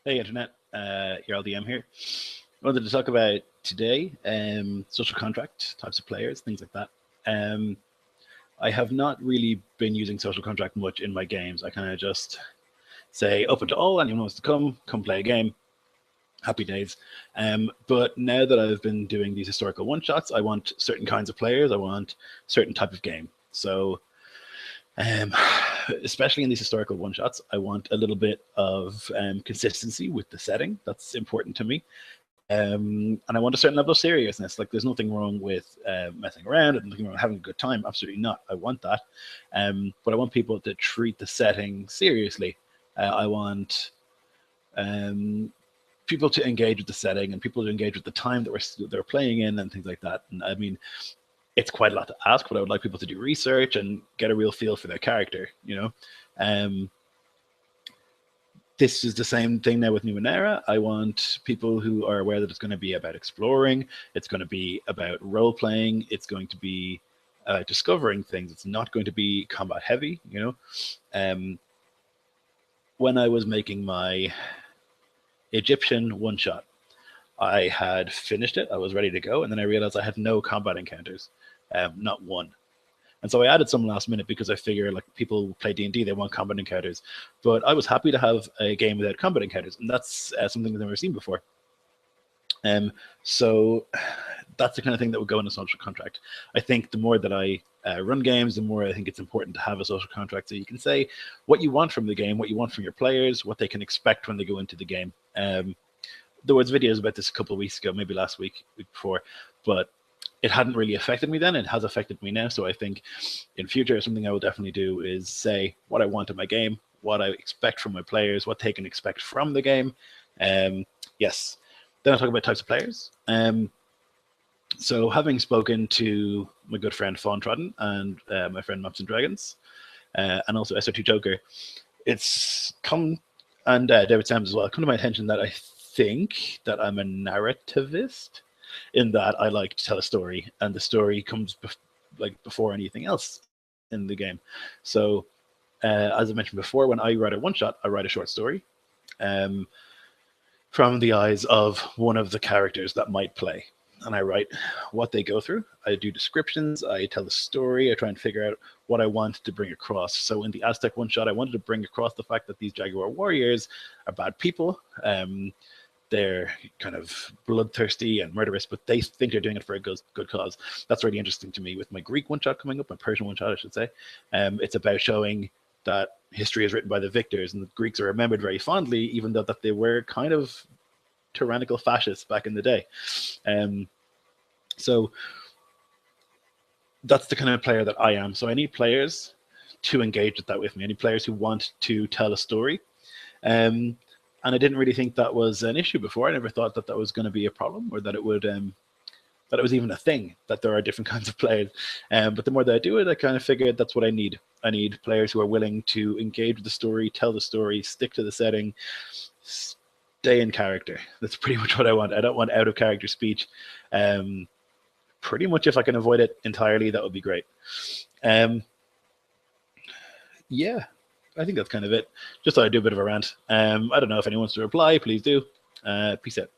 Hey Internet, your LDM here. I wanted to talk about today social contract, types of players, things like that. I have not really been using social contract much in my games. I kind of just say open to all, anyone wants to come play a game. Happy days. But now that I've been doing these historical one-shots, I want certain kinds of players. I want certain type of game. So um, especially in these historical one-shots, I want a little bit of consistency with the setting. That's important to me. And I want a certain level of seriousness. Like, there's nothing wrong with messing around and nothing wrong with having a good time. Absolutely not. I want that. But I want people to treat the setting seriously. I want people to engage with the setting and people to engage with the time that they're playing in and things like that. And I mean, it's quite a lot to ask, but I would like people to do research and get a real feel for their character, you know. This is the same thing now with Numenera. I want people who are aware that it's going to be about exploring, it's going to be about role-playing, it's going to be discovering things. It's not going to be combat heavy, you know. When I was making my Egyptian one-shot, I had finished it, I was ready to go, and then I realized I had no combat encounters. Not one. And so I added some last minute because I figure, like, people play D&D, they want combat encounters. But I was happy to have a game without combat encounters, and that's something I've never seen before. So that's the kind of thing that would go in a social contract. I think the more that I run games, the more I think it's important to have a social contract so you can say what you want from the game, what you want from your players, what they can expect when they go into the game. There was videos about this a couple of weeks ago, maybe last week before, but it hadn't really affected me then. It has affected me now. So I think in future, something I will definitely do is say what I want in my game, what I expect from my players, what they can expect from the game. Yes. Then I'll talk about types of players. So having spoken to my good friend Fawn Trodden and my friend Maps and Dragons, and also SR2 Joker, it's come, and David Sams as well, come to my attention that I think that I'm a narrativist, in that I like to tell a story, and the story comes before anything else in the game. So as I mentioned before, when I write a one-shot, I write a short story from the eyes of one of the characters that might play. And I write what they go through. I do descriptions. I tell the story. I try and figure out what I want to bring across. So in the Aztec one-shot, I wanted to bring across the fact that these Jaguar warriors are bad people. They're kind of bloodthirsty and murderous, but they think they're doing it for a good cause. That's really interesting to me. With my Greek one-shot coming up, my Persian one-shot, I should say, it's about showing that history is written by the victors, and the Greeks are remembered very fondly, even though that they were kind of tyrannical fascists back in the day. So that's the kind of player that I am. So I need players to engage with that with me. I need players who want to tell a story. And I didn't really think that was an issue before. I never thought that that was going to be a problem, or that it would, that it was even a thing, that there are different kinds of players. But the more that I do it, I kind of figured that's what I need. I need players who are willing to engage with the story, tell the story, stick to the setting, stay in character. That's pretty much what I want. I don't want out of character speech. Pretty much if I can avoid it entirely, that would be great. Yeah. I think that's kind of it. Just thought I'd do a bit of a rant. I don't know if anyone wants to reply, please do. Peace out.